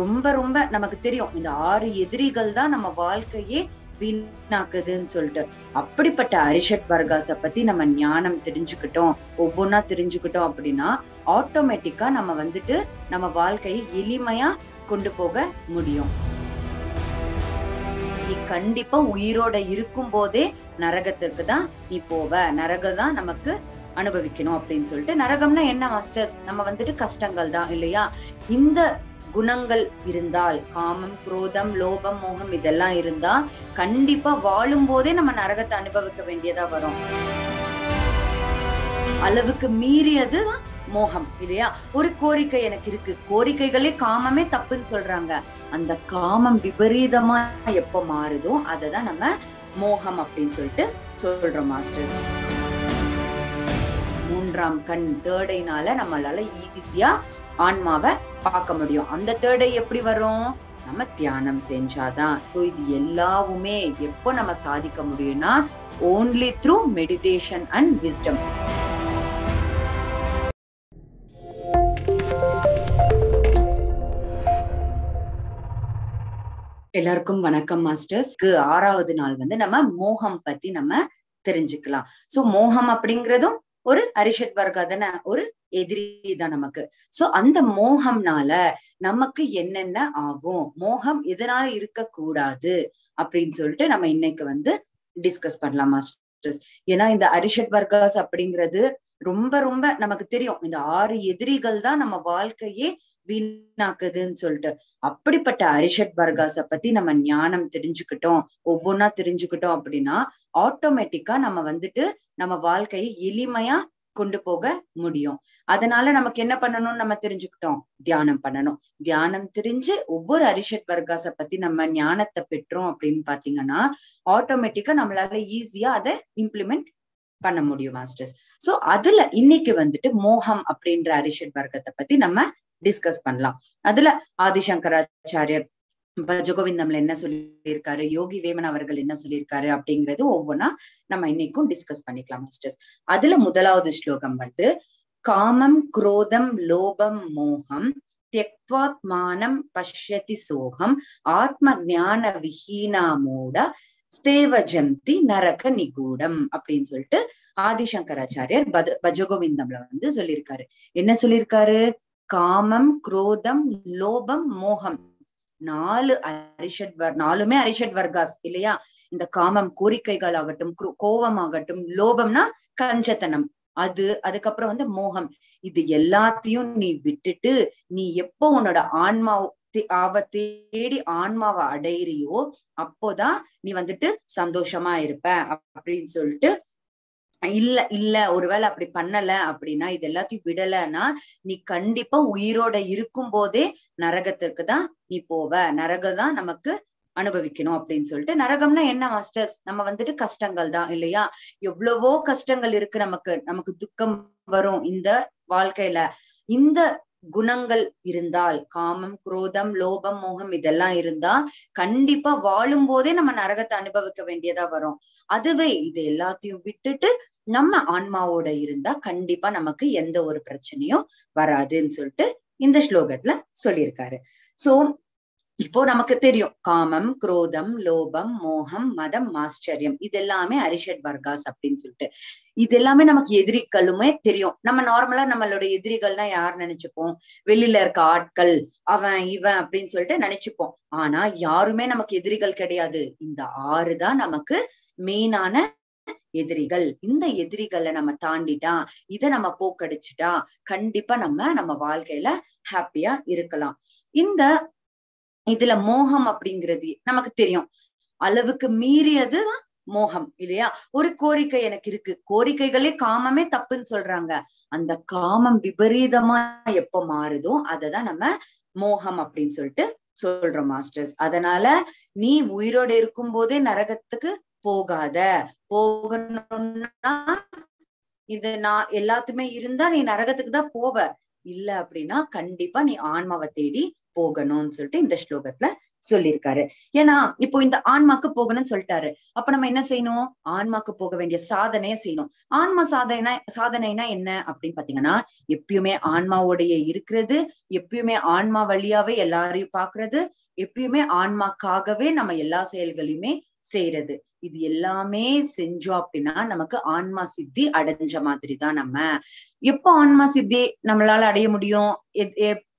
ரொம்ப ரொம்ப நமக்கு தெரியும் இந்த 6 எதிரிகள் தான் நம்ம வாழ்க்கையே வீணாக்குதுன்னு சொல்லிட்டு. அப்படிப்பட்ட அரிஷட் வர்காஸ பத்தி நம்ம ஞானம் தெரிஞ்சுக்கிட்டோம், ஒவ்வொன்னா தெரிஞ்சுக்கிட்டோம் அப்படின்னா ஆட்டோமேட்டிக்கா நம்ம வந்துட்டு நம்ம வாழ்க்கையை எளிமையா கொண்டு போக முடியும். நீ கண்டிப்பா உயிரோட இருக்கும் போதே நரகத்திற்கு தான் நீ போவ, நரகம் தான் நமக்கு அனுபவிக்கணும் அப்படின்னு சொல்லிட்டு. நரகம்னா என்ன மாஸ்டர்ஸ்? நம்ம வந்துட்டு கஷ்டங்கள் தான் இல்லையா? இந்த குணங்கள் இருந்தால், காமம், குரோதம், லோபம், மோகம் இதெல்லாம் இருந்தா கண்டிப்பா வாழும் போதே நம்ம நரகத்தை அனுபவிக்க வேண்டியதா வரும். அளவுக்கு மீறியது மோகம் இல்லையா? ஒரு கோரிக்கை எனக்கு இருக்கு, கோரிக்கைகளே காமமே தப்புன்னு சொல்றாங்க. அந்த காமம் விபரீதமா எப்ப மாறுதோ அததான் நம்ம மோகம் அப்படின்னு சொல்லிட்டு சொல்றோம் மாஸ்டர்ஸ். 3ஆம் கண், தேர்ட் ஐனால நம்மளால ஈஸியா ஆன்மாவை பார்க்க முடியும். அந்த தேர்ட் ஐ எப்படி வரும்? நம்ம தியானம் செஞ்சாதான். சோ இது எல்லாவுமே எப்போ நம்ம சாதிக்க முடியும்னா only through meditation and wisdom. எல்லாருக்கும் வணக்கம் மாஸ்டர்ஸ். 6வது நாள் வந்து நம்ம மோகம் பத்தி நம்ம தெரிஞ்சுக்கலாம். சோ மோகம் அப்படிங்கறதும் ஒரு அரிஷட் வர்க்கா தானே, ஒரு எதிரி தான் நமக்கு. சோ அந்த மோகம்னால நமக்கு என்னென்ன ஆகும், மோகம் எதனால இருக்க கூடாது அப்படின்னு சொல்லிட்டு நம்ம இன்னைக்கு வந்து டிஸ்கஸ் பண்ணலாம் மாஸ்டர்ஸ். ஏன்னா இந்த அரிஷட் வர்க்காஸ் அப்படிங்கிறது ரொம்ப ரொம்ப நமக்கு தெரியும் இந்த 6 எதிரிகள் தான் நம்ம வாழ்க்கையே வீணாக்குதுன்னு சொல்லிட்டு. அப்படிப்பட்ட அரிஷட் வர்காஸ பத்தி நம்ம ஞானம் தெரிஞ்சுக்கிட்டோம், ஒவ்வொன்னா தெரிஞ்சுக்கிட்டோம் அப்படின்னா ஆட்டோமேட்டிக்கா நம்ம வந்துட்டு நம்ம வாழ்க்கையை எளிமையா கொண்டு போக முடியும். அதனால நமக்கு என்ன பண்ணணும்னு நம்ம தெரிஞ்சுக்கிட்டோம், தியானம் பண்ணணும். தியானம் தெரிஞ்சு ஒவ்வொரு அரிஷட் வர்காஸ பத்தி நம்ம ஞானத்தை பெற்றோம் அப்படின்னு பாத்தீங்கன்னா ஆட்டோமேட்டிக்கா நம்மளால ஈஸியா அதை இம்ப்ளிமெண்ட் பண்ண முடியும் மாஸ்டர்ஸ். சோ அதுல இன்னைக்கு வந்துட்டு மோகம் அப்படின்ற அரிஷட் வர்க்கத்தை பத்தி நம்ம டிஸ்கஸ் பண்ணலாம். அதுல ஆதிசங்கராச்சாரியர் பஜகோவிந்தம்ல என்ன சொல்லியிருக்காரு, யோகி வேமன் அவர்கள் என்ன சொல்லியிருக்காரு அப்படிங்கிறது ஒவ்வொன்னா நம்ம இன்னைக்கும் டிஸ்கஸ் பண்ணிக்கலாம் மாஸ்டர்ஸ். அதுல முதலாவது ஸ்லோகம் வந்து காமம், குரோதம், லோபம், மோகம் த்யக்த்வாத்மானம் பஷ்யதி சோகம் ஆத்ம ஞான விஹீனா மூட ஸ்தேவஜந்தி நரக நிகூடம் அப்படின்னு சொல்லிட்டு ஆதிசங்கராச்சாரியர் பஜகோவிந்தம்ல வந்து சொல்லியிருக்காரு. என்ன சொல்லியிருக்காரு? காமம், குரோதம், லோபம், மோகம் 4 அரிஷட் வர்காஸ் இல்லையா? இந்த காமம் கோரிக்கைகள் ஆகட்டும், கோபம் ஆகட்டும், லோபம்னா கஞ்சத்தனம், அதுக்கப்புறம் வந்து மோகம், இது எல்லாத்தையும் நீ விட்டுட்டு நீ எப்போ உன்னோட ஆன்மாவை தேடி ஆன்மாவை அடையிறியோ அப்போதான் நீ வந்துட்டு சந்தோஷமா இருப்ப அப்படின்னு சொல்லிட்டு. இல்ல ஒருவேளை அப்படி பண்ணல அப்படின்னா, இது எல்லாத்தையும் விடலைன்னா நீ கண்டிப்பா உயிரோட இருக்கும் போதே நரகத்திற்கு தான் நீ போவ, நரகம் தான் நமக்கு அனுபவிக்கணும் அப்படின்னு சொல்லிட்டு. நரகம்னா என்ன மாஸ்டர்ஸ்? நம்ம வந்துட்டு கஷ்டங்கள் தான் இல்லையா? எவ்வளவோ கஷ்டங்கள் இருக்கு, நமக்கு துக்கம் வரும் இந்த வாழ்க்கையில. இந்த குணங்கள் இருந்தால், காமம், குரோதம், லோபம், மோகம் இதெல்லாம் இருந்தா கண்டிப்பா வாழும் போதே நம்ம நரகத்தை அனுபவிக்க வேண்டியதா வரும். அதுவே இது எல்லாத்தையும் விட்டுட்டு நம்ம ஆன்மாவோட இருந்தா கண்டிப்பா நமக்கு எந்த ஒரு பிரச்சனையும் வராதுன்னு சொல்லிட்டு இந்த ஸ்லோகத்துல சொல்லியிருக்காரு. சோ இப்போ நமக்கு தெரியும் காமம், குரோதம், லோபம், மோகம், மதம், ஆச்சரியம் இதெல்லாமே அரிஷட் வர்காஸ் அப்படின்னு சொல்லிட்டு. இது எல்லாமே நமக்கு எதிரிகளுமே தெரியும். நம்ம நார்மலா நம்மளோட எதிரிகள்னா யார் நினைச்சுப்போம்? வெளியில இருக்க ஆட்கள், அவன் இவன் அப்படின்னு சொல்லிட்டு நினைச்சுப்போம். ஆனா யாருமே நமக்கு எதிரிகள் கிடையாது. இந்த 6 தான் நமக்கு மெயினான எதிரிகள். இந்த எதிரிகளை நம்ம தாண்டிட்டா, இதை நம்ம போக்கடிச்சுட்டா கண்டிப்பா நம்ம வாழ்க்கையில ஹாப்பியா இருக்கலாம். இதுல மோகம் அப்படிங்கிறது நமக்கு தெரியும், அளவுக்கு மீறியது மோகம் இல்லையா? ஒரு கோரிக்கை எனக்கு இருக்கு, கோரிக்கைகளே காமமே தப்புன்னு சொல்றாங்க. அந்த காமம் விபரீதமா எப்ப மாறுதோ அததான் நம்ம மோகம் அப்படின்னு சொல்லிட்டு சொல்றோம் மாஸ்டர்ஸ். அதனால நீ உயிரோட இருக்கும் போதே நரகத்துக்கு போகாத. போகணும்னா இது நான் எல்லாத்துமே இருந்தா நீ நரகத்துக்கு தான் போவ, இல்ல அப்படின்னா கண்டிப்பா நீ ஆன்மாவை தேடி போகணும்னு சொல்லிட்டு இந்த ஸ்லோகத்துல சொல்லியிருக்காரு. ஏன்னா இப்போ இந்த ஆன்மாக்கு போகணும்னு சொல்லிட்டாரு. அப்ப நம்ம என்ன செய்யணும்? ஆன்மாக்கு போக வேண்டிய சாதனைய செய்யணும். ஆன்மா சாதனைனா என்ன அப்படின்னு பாத்தீங்கன்னா, எப்பயுமே ஆன்மாவோடைய இருக்கிறது, எப்பயுமே ஆன்மா வழியாவே எல்லாரையும் பாக்குறது, எப்பயுமே ஆன்மாக்காகவே நம்ம எல்லா செயல்களையுமே செய்யறது. இது எல்லாமே செஞ்சோம் அப்படின்னா நமக்கு ஆன்மா சித்தி அடைஞ்ச மாதிரிதான். நம்ம எப்போ ஆன்மா சித்தி நம்மளால அடைய முடியும்?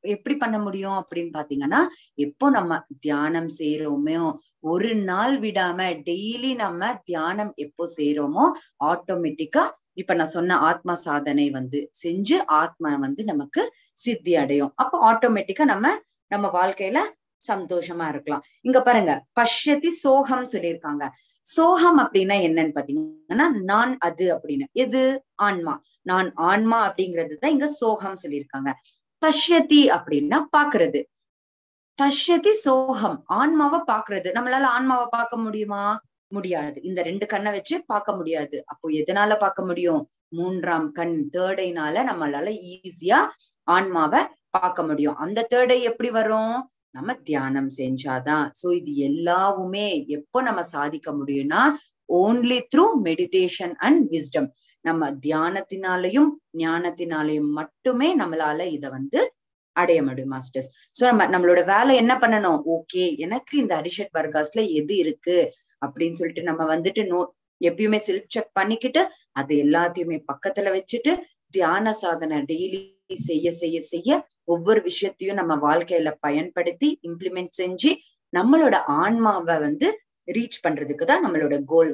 எப்படி பண்ண முடியும் அப்படின்னு பாத்தீங்கன்னா, எப்போ நம்ம தியானம் செய்யறோமோ, ஒரு நாள் விடாம டெய்லி நம்ம தியானம் எப்போ செய்யறோமோ ஆட்டோமேட்டிக்கா இப்ப நான் சொன்ன ஆத்மா சாதனை செஞ்சு ஆத்மா நமக்கு சித்தி அடையும். அப்போ ஆட்டோமேட்டிக்கா நம்ம வாழ்க்கையில சந்தோஷமா இருக்கலாம். இங்க பாருங்க, பஷ்யதி சோகம் சொல்லியிருக்காங்க. சோகம் அப்படின்னா என்னன்னு பாத்தீங்கன்னா, நான் அது அப்படின்னு. எது? ஆன்மா. நான் ஆன்மா அப்படிங்கிறதுதான் இங்க சோகம் சொல்லியிருக்காங்க. பஷ்யதி அப்படின்னா பாக்குறது. பஷ்யதி சோகம், ஆன்மாவை பாக்குறது. நம்மளால ஆன்மாவை பார்க்க முடியுமா? முடியாது. இந்த 2 கண்ணை வச்சு பார்க்க முடியாது. அப்போ எதனால பார்க்க முடியும்? 3ஆம் கண், தேர்ட் ஐனால நம்மளால ஈஸியா ஆன்மாவை பார்க்க முடியும். அந்த தேர்ட் ஐ எப்படி வரும்? நம்ம தியானம் செஞ்சாதான். சோ இது எல்லாவுமே எப்போ நம்ம சாதிக்க முடியும்னா, only through meditation and wisdom. நம்ம தியானத்தினாலையும் ஞானத்தினாலையும் மட்டுமே நம்மளால இத அடைய முடியும் மாஸ்டர்ஸ். சோ நம்மளோட வேலை என்ன பண்ணணும்? ஓகே, எனக்கு இந்த அரிஷட் வர்காஸ்ல எது இருக்கு அப்படின்னு சொல்லிட்டு நம்ம எப்பயுமே செல்ஃப் செக் பண்ணிக்கிட்டு அது எல்லாத்தையுமே பக்கத்துல வச்சுட்டு தியான சாதனை டெய்லி செய்ய செய்ய செய்ய ஒவ்வொரு விஷயத்தையும் நம்ம வாழ்க்கையில பயன்படுத்தி இம்ப்ளிமெண்ட் செஞ்சு நம்மளோட ஆன்மாவை ரீச் பண்றதுக்குதான் நம்மளோட கோல்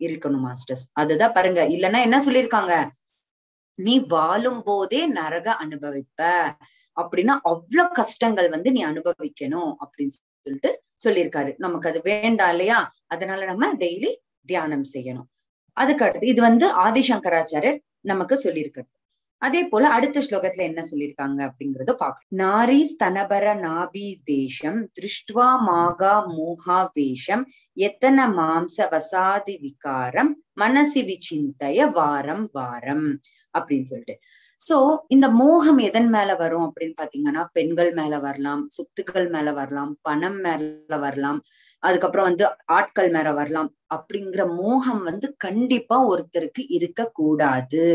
இருக்கணும் மாஸ்டர்ஸ். அதுதான் பாருங்க. இல்லைன்னா என்ன சொல்லியிருக்காங்க? நீ வாழும் போதே நரக அனுபவிப்ப அப்படின்னா அவ்வளவு கஷ்டங்கள் நீ அனுபவிக்கணும் அப்படின்னு சொல்லிட்டு சொல்லியிருக்காரு. நமக்கு அது வேண்டாம் இல்லையா? அதனால நம்ம டெய்லி தியானம் செய்யணும். அதுக்கு அடுத்து இது ஆதிசங்கராச்சாரியர் நமக்கு சொல்லியிருக்கிறது. அதே போல அடுத்த ஸ்லோகத்துல என்ன சொல்லியிருக்காங்க அப்படிங்கறத பார்க்கலாம். நாரி ஸ்தனபர நாபி தேசம் திருஷ்டுவா மாகா மோகா வேஷம் எத்தன மாம்ச வசாதி விகாரம் மனசி விசிந்தய வாரம் வாரம் அப்படின்னு சொல்லிட்டு. சோ இந்த மோகம் எதன் மேல வரும் அப்படின்னு பாத்தீங்கன்னா, பெண்கள் மேல வரலாம், சொத்துக்கள் மேல வரலாம், பணம் மேல வரலாம், அதுக்கப்புறம் ஆட்கள் மேல வரலாம். அப்படிங்கிற மோகம் கண்டிப்பா ஒருத்தருக்கு இருக்க கூடாது.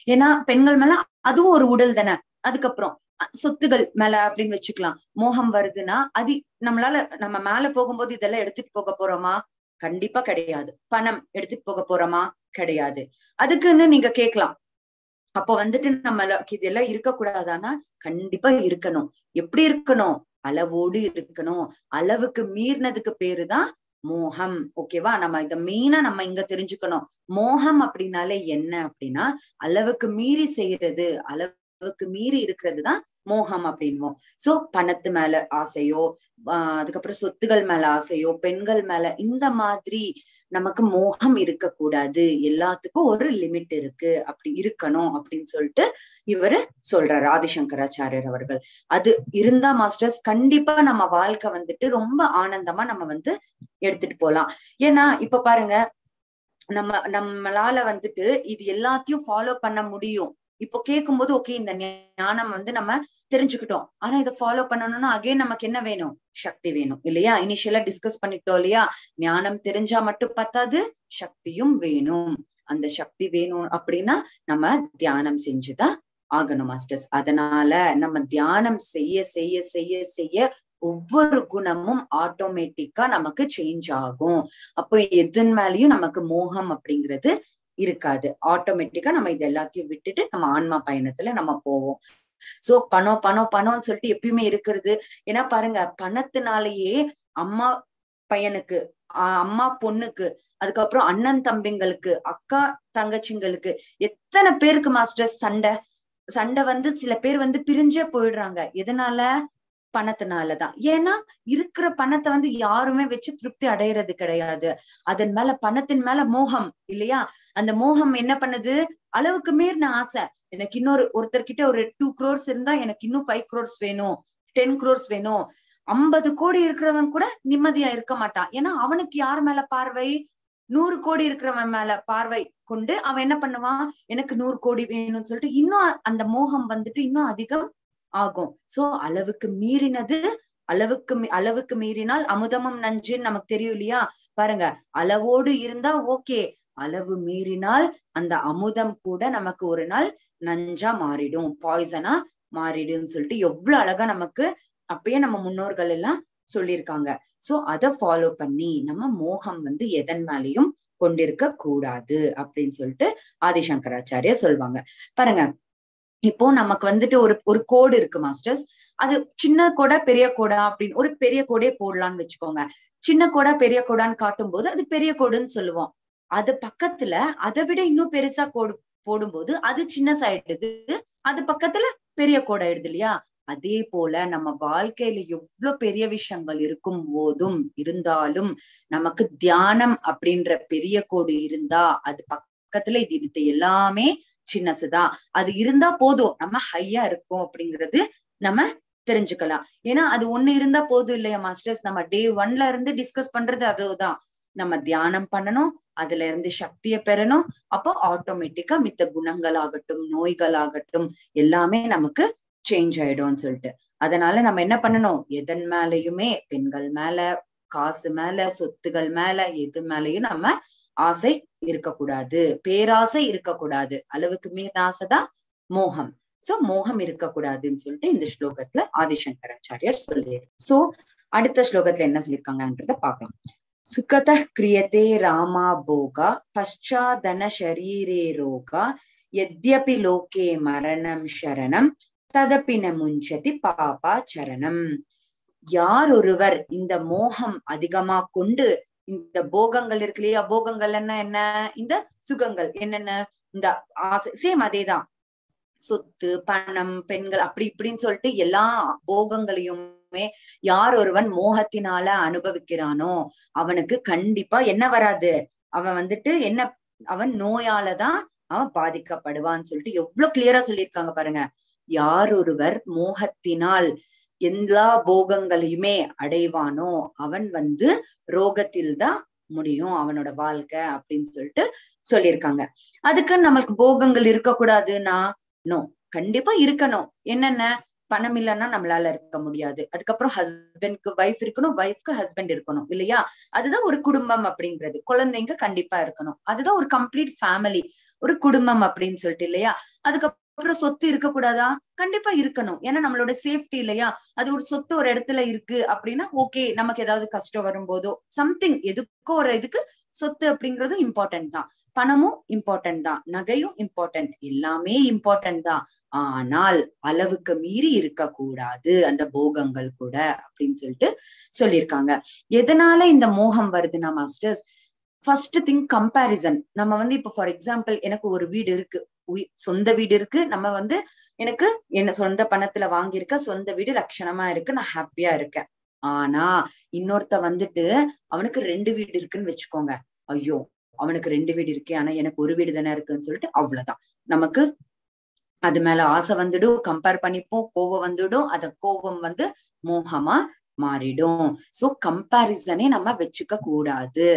ஏன்னா பெண்கள் மேல அதுவும் ஒரு உடல் தானே. அதுக்கப்புறம் சொத்துகள் மேல அப்படின்னு வச்சுக்கலாம். மோகம் வருதுன்னா அது நம்ம மேல போகும்போது இதெல்லாம் எடுத்துட்டு போக போறோமா? கண்டிப்பா கிடையாது. பணம் எடுத்துட்டு போக போறோமா? கிடையாது. அதுக்குன்னு நீங்க கேட்கலாம், அப்போ நம்மளுக்கு இதெல்லாம் இருக்கக்கூடாதானா? கண்டிப்பா இருக்கணும். எப்படி இருக்கணும்? அளவோடு இருக்கணும். அளவுக்கு மீறினதுக்கு பேருதான் மோகம். ஓகேவா? நம்ம இத மெயினா நம்ம இங்க தெரிஞ்சுக்கணும். மோகம் அப்படின்னாலே என்ன அப்படின்னா, அளவுக்கு மீறி செய்யறது, அளவுக்கு மீறி இருக்கிறதுதான் மோகம் அப்படின்வோம். சோ பணத்து மேல ஆசையோ, அதுக்கப்புறம் சொத்துகள் மேல ஆசையோ, பெண்கள் மேல இந்த மாதிரி நமக்கு மோகம் இருக்கக்கூடாது. எல்லாத்துக்கும் ஒரு லிமிட் இருக்கு, அப்படி இருக்கணும் அப்படின்னு சொல்லிட்டு இவரு சொல்றாரு ஆதிசங்கராச்சாரியர் அவர்கள். அது இருந்தா மாஸ்டர்ஸ் கண்டிப்பா நம்ம வாழ்க்கை ரொம்ப ஆனந்தமா நம்ம எடுத்துட்டு போலாம். ஏன்னா இப்ப பாருங்க, நம்மளால இது எல்லாத்தையும் ஃபாலோ பண்ண முடியும். இப்போ கேட்கும்போது ஓகே, இந்த ஞானம் நம்ம தெரிஞ்சுக்கிட்டோம். ஆனா இதை ஃபாலோ பண்ணணும்னா அகைன் நமக்கு என்ன வேணும்? சக்தி வேணும் இல்லையா? இனிஷியலா டிஸ்கஸ் பண்ணிட்டோம் இல்லையா? ஞானம் தெரிஞ்சா மட்டும் பத்தாது, சக்தியும் வேணும். அந்த சக்தி வேணும் அப்படின்னா நம்ம தியானம் செஞ்சுதான் ஆகணும் மாஸ்டர்ஸ். அதனால நம்ம தியானம் செய்ய செய்ய செய்ய செய்ய ஒவ்வொரு குணமும் ஆட்டோமேட்டிக்கா நமக்கு சேஞ்ச் ஆகும். அப்போ எதன் மேலயும் நமக்கு மோகம் அப்படிங்கிறது இருக்காது. ஆட்டோமேட்டிக்கா நம்ம இது எல்லாத்தையும் விட்டுட்டு நம்ம ஆன்மா பயணத்துல நம்ம போவோம். சோ பணம் பணம் பணம்னு சொல்லிட்டு எப்பயுமே இருக்கிறது. ஏன்னா பாருங்க, பணத்தினாலேயே அம்மா பையனுக்கு, அம்மா பொண்ணுக்கு, அதுக்கப்புறம் அண்ணன் தம்பிங்களுக்கு, அக்கா தங்கச்சிங்களுக்கு, எத்தனை பேருக்கு மாஸ்டர் சண்டை சில பேர் பிரிஞ்சே போயிடுறாங்க. எதனால? பணத்தினாலதான். ஏன்னா இருக்கிற பணத்தை யாருமே வச்சு திருப்தி அடையிறது கிடையாது. அதன் மேல பணத்தின் மேல மோகம் இல்லையா? அந்த மோகம் என்ன பண்ணுது? அளவுக்கு மீறின ஆசை. எனக்கு ஒருத்தர்கிட்ட ஒரு 2 crores இருந்தா எனக்கு இன்னும் 5 crores வேணும், 10 crores வேணும். 50 கோடி இருக்கிறவன் கூட நிம்மதியா இருக்க மாட்டான். ஏன்னா அவனுக்கு யார் மேல பார்வை? 100 கோடி இருக்கிறவன் மேல பார்வை கொண்டு அவன் என்ன பண்ணுவான்? எனக்கு 100 கோடி வேணும்னு சொல்லிட்டு இன்னும் அந்த மோகம் இன்னும் அதிகம் ஆகும். சோ அளவுக்கு மீறினது அளவுக்கு மீறினால் அமுதமும் நஞ்சுன்னு நமக்கு தெரியும் இல்லையா? பாருங்க, அளவோடு இருந்தா ஓகே, அளவு மீறினால் அந்த அமுதம் கூட நமக்கு ஒரு நாள் நஞ்சா மாறிடும், பாய்சனா மாறிடும்னு சொல்லிட்டு எவ்வளவு அழகா நமக்கு அப்பயே நம்ம முன்னோர்கள் எல்லாம் சொல்லியிருக்காங்க. சோ அதை ஃபாலோ பண்ணி நம்ம மோகம் எதன் மேலையும் கொண்டிருக்க கூடாது அப்படின்னு சொல்லிட்டு ஆதிசங்கராச்சாரியா சொல்லுவாங்க. பாருங்க, இப்போ நமக்கு ஒரு கோடு இருக்கு மாஸ்டர்ஸ். அது சின்ன கோடா பெரிய கோடா அப்படின்னு ஒரு பெரிய கோடே போடலாம்னு வச்சுக்கோங்க. சின்ன கோடா பெரிய கோடான்னு காட்டும் போது அது பெரிய கோடுன்னு சொல்லுவோம். அது பக்கத்துல அதை விட இன்னும் பெருசா கோடு போடும்போது அது சின்ன சைடுது, அது பக்கத்துல பெரிய கோடை ஆயிடுது இல்லையா? அதே போல நம்ம வாழ்க்கையில எவ்வளவு பெரிய விஷயங்கள் இருந்தாலும் நமக்கு தியானம் அப்படின்ற பெரிய கோடு இருந்தா அது பக்கத்துல இது எல்லாமே சின்னசுதான். அது இருந்தா போதும், நம்ம ஹையா இருக்கும் அப்படிங்கிறது நம்ம தெரிஞ்சுக்கலாம். ஏன்னா அது ஒண்ணு இருந்தா போதும் இல்லையா மாஸ்டர்ஸ்? நம்ம டே 1ல இருந்து டிஸ்கஸ் பண்றது அதுதான். நம்ம தியானம் பண்ணணும், அதுல இருந்து சக்தியை பெறணும். அப்போ ஆட்டோமேட்டிக்கா மித்த குணங்களாகட்டும் நோய்களாகட்டும் எல்லாமே நமக்கு சேஞ்ச் ஆயிடும்னு சொல்லிட்டு. அதனால நம்ம என்ன பண்ணணும், எதன் மேலையுமே பெண்கள் மேல, காசு மேல, சொத்துகள் மேல, எது மேலையும் நம்ம ஆசை இருக்கக்கூடாது, பேராசை இருக்கக்கூடாது. அளவுக்கு மீறின ஆசைதான் மோகம். சோ மோகம் இருக்கக்கூடாதுன்னு சொல்லிட்டு இந்த ஸ்லோகத்துல ஆதிசங்கராச்சாரியார் சொல்லி. சோ அடுத்த ஸ்லோகத்துல என்ன சொல்லியிருக்காங்கன்றத பார்க்கலாம். சுகத கிரியதே ராமா போகா பశ్చాதன ஷரீரே ரோகா யத்யபி லோகே மரணம் சரணம் ததபின முஞ்சதி பாபா சரணம். யார் ஒருவர் இந்த மோகம் அதிகமா கொண்டு இந்த போகங்கள் இருக்கு இல்லையா, போகங்கள் என்ன, இந்த சுகங்கள் என்னென்ன, இந்த ஆசை, சேம் அதேதான், சொத்து, பணம், பெண்கள், அப்படி இப்படின்னு சொல்லிட்டு எல்லா போகங்களையுமே யார் ஒருவன் மோகத்தினால அனுபவிக்கிறானோ அவனுக்கு கண்டிப்பா என்ன வராது, அவன் என்ன, அவன் நோயாலதான் அவன் பாதிக்கப்படுவான்னு சொல்லிட்டு எவ்வளவு கிளியரா சொல்லியிருக்காங்க பாருங்க. யார் ஒருவர் மோகத்தினால் எல்லா போகங்களையுமே அடைவானோ அவன் ரோகத்தில் தான் முடியும் அவனோட வாழ்க்கை அப்படின்னு சொல்லிட்டு சொல்லியிருக்காங்க. அதுக்கு நம்மளுக்கு போகங்கள் இருக்கக்கூடாதுன்னா நோ, கண்டிப்பா இருக்கணும். என்னென்ன, பணம் இல்லைன்னா நம்மளால இருக்க முடியாது. அதுக்கப்புறம் ஹஸ்பண்ட்க்கு வைஃப் இருக்கணும், வைஃப்க்கு ஹஸ்பண்ட் இருக்கணும் இல்லையா? அதுதான் ஒரு குடும்பம் அப்படிங்கிறது. குழந்தைங்க கண்டிப்பா இருக்கணும், அதுதான் ஒரு கம்ப்ளீட் ஃபேமிலி, ஒரு குடும்பம் அப்படின்னு சொல்லிட்டு இல்லையா? அதுக்கப்புறம் சொத்து இருக்கக்கூடாதா? கண்டிப்பா இருக்கணும். ஏன்னா நம்மளோட சேஃப்டி இல்லையா? அது ஒரு சொத்து ஒரு இடத்துல இருக்கு அப்படின்னா ஓகே, நமக்கு ஏதாவது கஷ்டம் வரும்போதோ சம்திங், எதுக்கோ ஒரு இதுக்கு சொத்து அப்படிங்கிறதும் இம்பார்ட்டன்ட் தான், பணமும் இம்பார்ட்டன்ட் தான், நகையும் இம்பார்ட்டன்ட், எல்லாமே இம்பார்ட்டன்ட் தான். ஆனால் அளவுக்கு மீறி இருக்கக்கூடாது அந்த போகங்கள் கூட அப்படின்னு சொல்லிட்டு சொல்லியிருக்காங்க. எதனால இந்த மோகம் வருதுன்னா மாஸ்டர்ஸ், ஃபர்ஸ்ட் திங் கம்பேரிசன். நம்ம இப்ப ஃபார் எக்ஸாம்பிள் எனக்கு ஒரு வீடு இருக்கு, சொந்த வீடு இருக்கு, நம்ம எனக்கு என்ன சொந்த பணத்துல வாங்கியிருக்க சொந்த வீடு லட்சணமா இருக்கு, நான் ஹாப்பியா இருக்கேன். ஆனா இன்னொருத்த அவனுக்கு 2 வீடு இருக்குன்னு வச்சுக்கோங்க, ஐயோ அவனுக்கு 2 வீடு இருக்கே ஆனா எனக்கு ஒரு வீடு தானே இருக்குன்னு சொல்லிட்டு அவ்வளவுதான், நமக்கு அது மேல ஆசை வந்துடும், கம்பேர் பண்ணிப்போம், கோபம் வந்துடும், அத கோபம் மோகமா மாறிடும். சோ கம்பேரிசனே நம்ம வச்சுக்க கூடாது.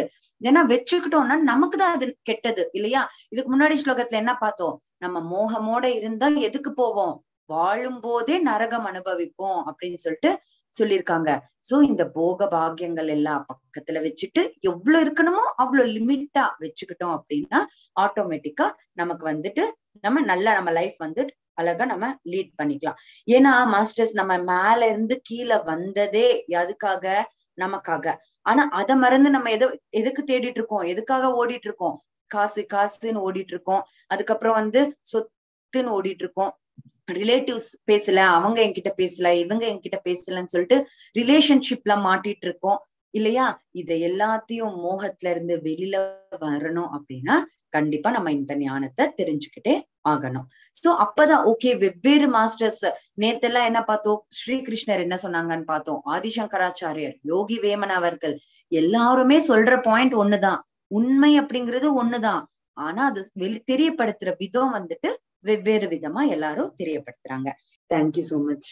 ஏன்னா வச்சுக்கிட்டோம்னா நமக்குதான் அது கெட்டது இல்லையா? இதுக்கு முன்னாடி ஸ்லோகத்துல என்ன பார்த்தோம், நம்ம மோகமோட இருந்தா எதுக்கு போவோம், வாழும் போதே நரகம் அனுபவிப்போம் அப்படின்னு சொல்லிட்டு சொல்லியிருக்காங்க. சோ இந்த போக பாக்கியங்கள் எல்லாம் பக்கத்துல வச்சுட்டு எவ்வளவு இருக்கணுமோ அவ்வளவு லிமிட்டா வச்சுக்கிட்டோம் அப்படின்னா ஆட்டோமேட்டிக்கா நமக்கு நம்ம நல்லா நம்ம லைஃப் அழகா நம்ம லீட் பண்ணிக்கலாம். ஏன்னா மாஸ்டர்ஸ் நம்ம மேல இருந்து கீழே வந்ததே எதுக்காக, நமக்காக. ஆனா அதை மறந்து நம்ம எதுக்கு தேடிட்டு இருக்கோம், எதுக்காக ஓடிட்டு இருக்கோம், காசு காசுன்னு ஓடிட்டு இருக்கோம். அதுக்கப்புறம் சொத்துன்னு ஓடிட்டு இருக்கோம். ரிலேட்டிவ்ஸ் பேசல, அவங்க என்கிட்ட பேசல, இவங்க என்கிட்ட பேசலன்னு சொல்லிட்டு ரிலேஷன்ஷிப்ல மாட்டிட்டு இருக்கோம் இல்லையா? இதை எல்லாத்தையும் மோகத்துல இருந்து வெளியில வரணும் அப்படின்னா கண்டிப்பா நம்ம இந்த ஞானத்தை தெரிஞ்சுக்கிட்டே ஆகணும். சோ அப்பதான் ஓகே. வெவ்வேறு மாஸ்டர்ஸ் நேத்தெல்லாம் என்ன பார்த்தோம், ஸ்ரீகிருஷ்ணர் என்ன சொன்னாங்கன்னு பார்த்தோம், ஆதிசங்கராச்சாரியர், யோகி வேமன் அவர்கள், எல்லாருமே சொல்ற பாயிண்ட் ஒண்ணுதான், உண்மை அப்படிங்கிறது ஒண்ணுதான். ஆனா அது தெரியப்படுத்துற விதம் வெவ்வேறு விதமா எல்லாரும் தெரியப்படுத்துறாங்க. Thank you so much.